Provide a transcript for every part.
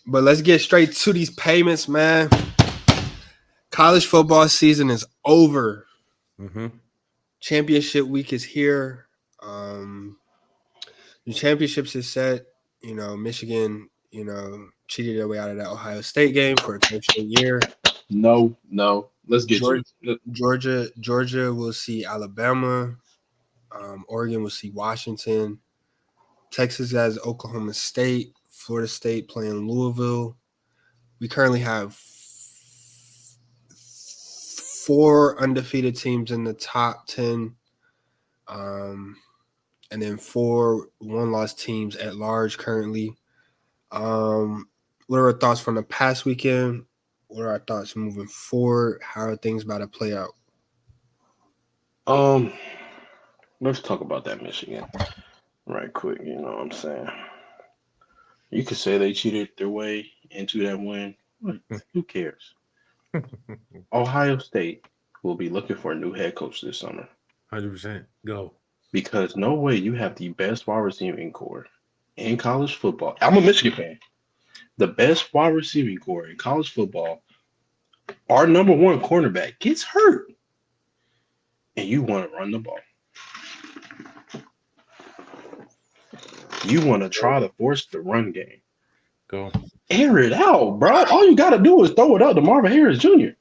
But let's get straight to these payments, man. College football season is over. Mm-hmm. Championship week is here. The championships is set. Michigan, cheated their way out of that Ohio State game for a third straight year. No. Let's get Georgia, to it. Georgia will see Alabama. Oregon will see Washington. Texas has Oklahoma State. Florida State playing Louisville. We currently have 4 undefeated teams in the top 10. And then 4 one-loss teams at large currently. What are our thoughts from the past weekend? What are our thoughts moving forward? How are things about to play out? Let's talk about that Michigan right quick. You know what I'm saying? You could say they cheated their way into that win. Who cares? Ohio State will be looking for a new head coach this summer. 100%. Go. Because no way you have the best wide receiving core in college football. I'm a Michigan fan. The best wide receiving core in college football, our number one cornerback gets hurt. And you want to run the ball. You want to try to force the run game. Go. Air it out, bro. All you got to do is throw it up to Marvin Harris Jr.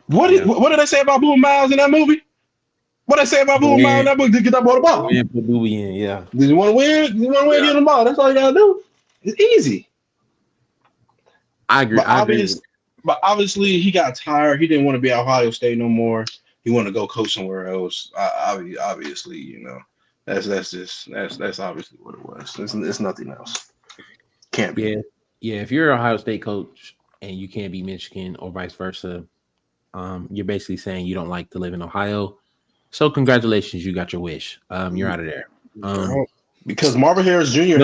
What did they say about Boone Miles in that movie? What did they say about Boone Miles in that book to get that ball the ball? Put Boobie in, yeah. Did you want to win? Get the ball. That's all you got to do. It's easy. I agree. But obviously, he got tired. He didn't want to be at Ohio State no more. He wanted to go coach somewhere else. Obviously, that's obviously what it was. It's nothing else. Can't be. Yeah. If you're an Ohio State coach and you can't beat Michigan or vice versa, you're basically saying you don't like to live in Ohio. So congratulations, you got your wish. You're out of there. Because Marvin Harris Jr.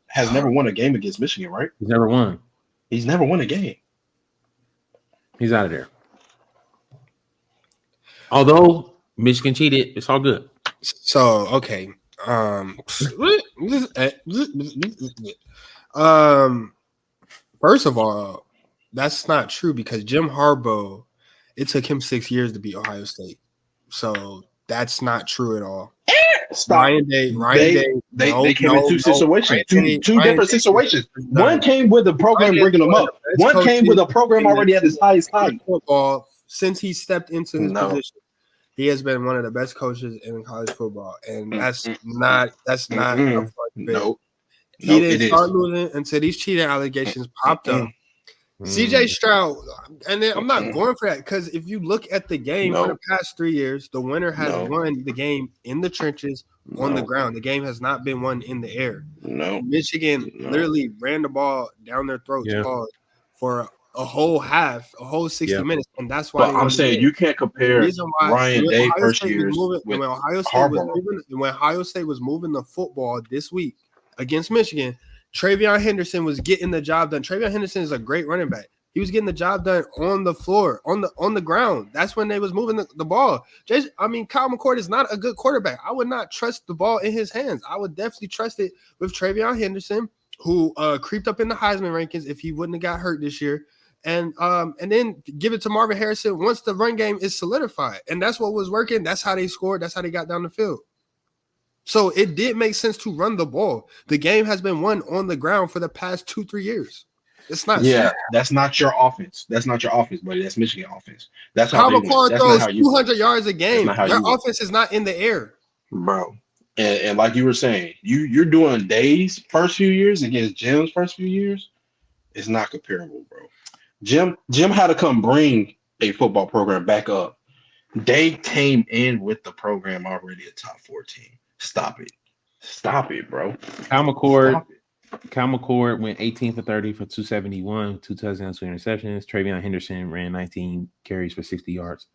has never won a game against Michigan, right? He's never won. He's never won a game. He's out of there. Although Michigan cheated, it's all good. So, okay. First of all, that's not true because Jim Harbaugh, it took him 6 years to beat Ohio State. So that's not true at all. Ryan Day. They came in two situations, two different situations. One came with the program bringing them up. One came with a program already at his highest height. Football since he stepped into his position, he has been one of the best coaches in college football, and that's not a fun bit. He didn't start losing until these cheating allegations popped up. CJ Stroud, and then I'm not going for that because if you look at the game for the past 3 years, the winner has won the game in the trenches on the ground. The game has not been won in the air. Michigan literally ran the ball down their throats for a whole half, a whole 60 minutes, and that's why. But I'm saying you can't compare Ryan Day first years with when Ohio State was moving the football this week against Michigan. Travion Henderson was getting the job done. Travion Henderson is a great running back. He was getting the job done on the floor, on the ground. That's when they was moving the ball. Kyle McCord is not a good quarterback. I would not trust the ball in his hands. I would definitely trust it with Travion Henderson, who creeped up in the Heisman rankings if he wouldn't have got hurt this year. And then give it to Marvin Harrison once the run game is solidified. And that's what was working. That's how they scored. That's how they got down the field. So it did make sense to run the ball. The game has been won on the ground for the past 2-3 years. It's not. Yeah, that's not your offense. That's not your offense, buddy. That's Michigan offense. That's how McCord throws 200 yards a game. Their offense is not in the air, bro. And like you were saying, you're doing Day's first few years against Jim's first few years. It's not comparable, bro. Jim had to come bring a football program back up. Day came in with the program already a top 14. Stop it, bro. Kyle McCord went 18 for 30 for 271, 2 touchdowns, 2 interceptions. Travion Henderson ran 19 carries for 60 yards,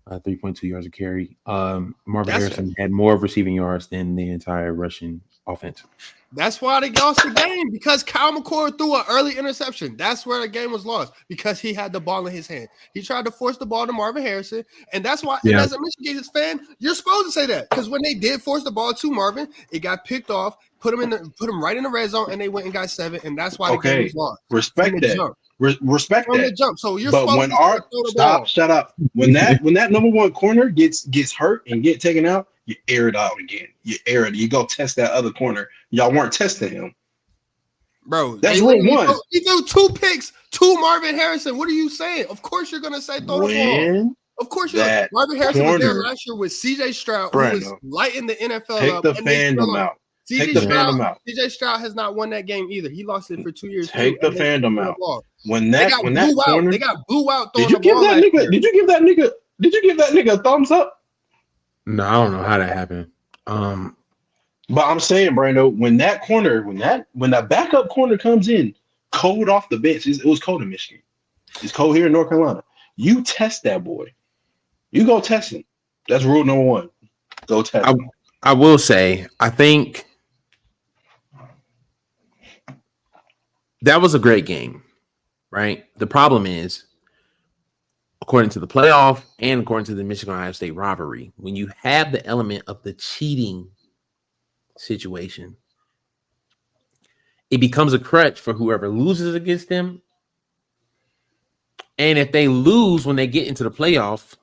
3.2 yards a carry. Marvin Harrison had more receiving yards than the entire Russian offense. That's why they lost the game, because Kyle McCord threw an early interception. That's where the game was lost, because he had the ball in his hand. He tried to force the ball to Marvin Harrison, and that's why, as a Michigan fan, you're supposed to say that, because when they did force the ball to Marvin, it got picked off. put them right in the red zone, and they went and got 7, and that's why the game was lost. Respect From the that. jump. Respect From that. the jump. So you're But supposed when to our throw the ball. shut up. When that number one corner gets hurt and get taken out, you air it out again. You air it. You go test that other corner. Y'all weren't testing him. Bro, That's rule one. He threw 2 picks to Marvin Harrison. What are you saying? Of course you're gonna say throw the ball. Of course you're. Marvin Harrison was there last year with CJ Stroud, who was lighting the NFL take up. The fandom out. Take the fandom out. CJ Stroud has not won that game either. He lost it for 2 years. Take the fandom out. When that corner, they got blew out. Did you give that nigga a thumbs up? No, I don't know how that happened. But I'm saying, Brando, when that backup corner comes in, cold off the bench. It was cold in Michigan. It's cold here in North Carolina. You test that boy. You go test him. That's rule number 1. Go test him. I will say, I think that was a great game, right? The problem is, according to the playoff and according to the Michigan-Ohio State rivalry, when you have the element of the cheating situation, it becomes a crutch for whoever loses against them. And if they lose when they get into the playoff,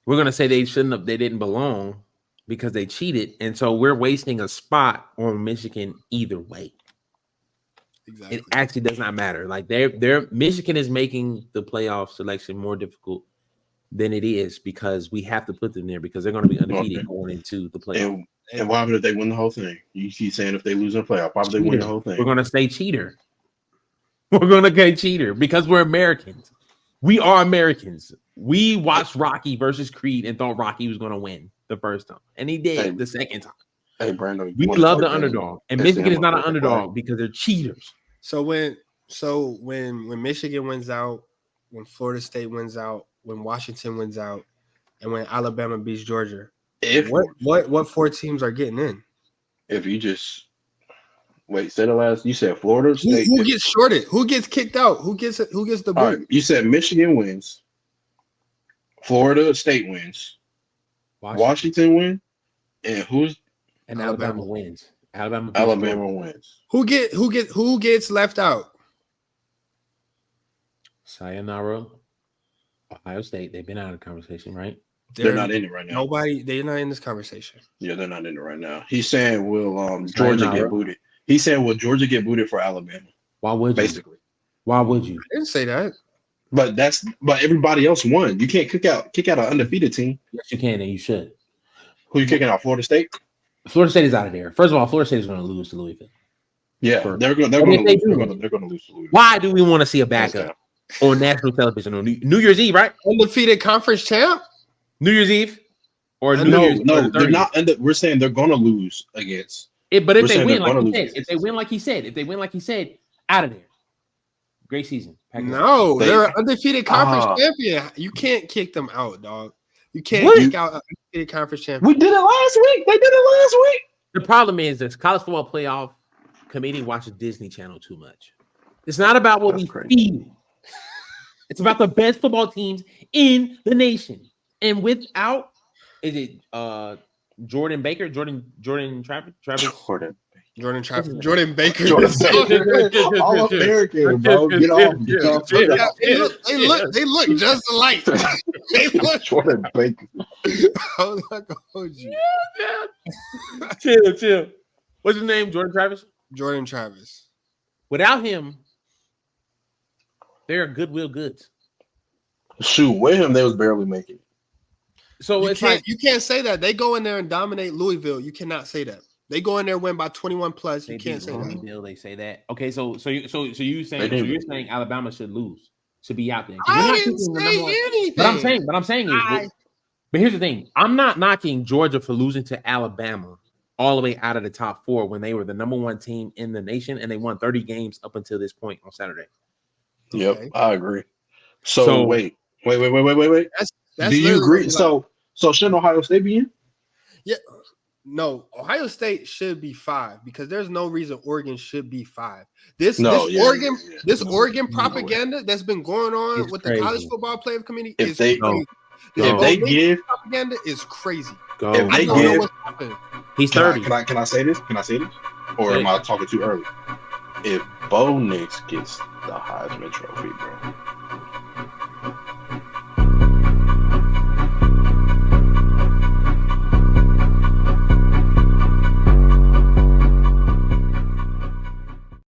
we're going to say they didn't belong because they cheated. And so we're wasting a spot on Michigan either way. Exactly. It actually does not matter. Like Michigan is making the playoff selection more difficult than it is because we have to put them there because they're going to be undefeated going into the playoff. And why would they win the whole thing? You keep saying if they lose in the playoff, why would they win the whole thing? We're going to say cheater. We're going to say cheater because we're Americans. We are Americans. We watched Rocky versus Creed and thought Rocky was going to win the first time. And he did the second time. Hey, Brando. We love the underdog. And Michigan is not an underdog because they're cheaters. So when Michigan wins out, when Florida State wins out, when Washington wins out, and when Alabama beats Georgia, what 4 teams are getting in? If you just say the last. You said Florida State. Who gets shorted? Who gets kicked out? Who gets the boot? Right, you said Michigan wins. Florida State wins. Washington wins. And Alabama wins. Alabama wins. Who gets left out? Sayonara, Ohio State. They've been out of the conversation, right? They're not in it right now. They're not in this conversation. Yeah, they're not in it right now. He's saying will Georgia get booted? He's saying will Georgia get booted for Alabama? Why would you? Basically. Why would you? I didn't say that. But everybody else won. You can't kick out an undefeated team. Yes, you can, and you should. Who you kicking out? Florida State? Florida State is out of there. First of all, Florida State is going to lose to Louisville. Yeah, they're going to lose to Louisville. Why do we want to see a backup on national television on New Year's Eve, right? Undefeated conference champ? New Year's Eve? Or no, they're not. We're saying they're going to lose against. But if they win, like he said, out of there. Great season. No, they're an undefeated conference champion. You can't kick them out, dog. You can't kick out an undefeated conference champion. We did it last week. They did it last week. The problem is this college football playoff committee watches Disney Channel too much. It's not about what we feel. It's about the best football teams in the nation. And without, is it Jordan Baker? Jordan Travis? Jordan Baker. All American, bro. Get off. They look just alike. They look Jordan Baker. I'm not gonna hold you. Chill. What's his name? Jordan Travis. Without him, they're Goodwill Goods. Shoot, with him, they was barely making it. So you can't say that. They go in there and dominate Louisville. You cannot say that. They go in there, win by 21 plus. You can't say that. They say that. Okay, so you're saying Alabama should lose, should be out there. I didn't say anything. But I'm saying is, but here's the thing: I'm not knocking Georgia for losing to Alabama all the way out of the top 4 when they were the number 1 team in the nation and they won 30 games up until this point on Saturday. Yep, okay. I agree. So wait. Do you agree? So shouldn't Ohio State be in? Yeah. No, Ohio State should be 5 because there's no reason Oregon should be 5. This Oregon propaganda that's been going on with the college football player committee is crazy. Propaganda is crazy. If they give He's Can I 30. can I say this? Can I say this? Or Say am it. I talking too early? If Bo Nix gets the Heisman Trophy, bro,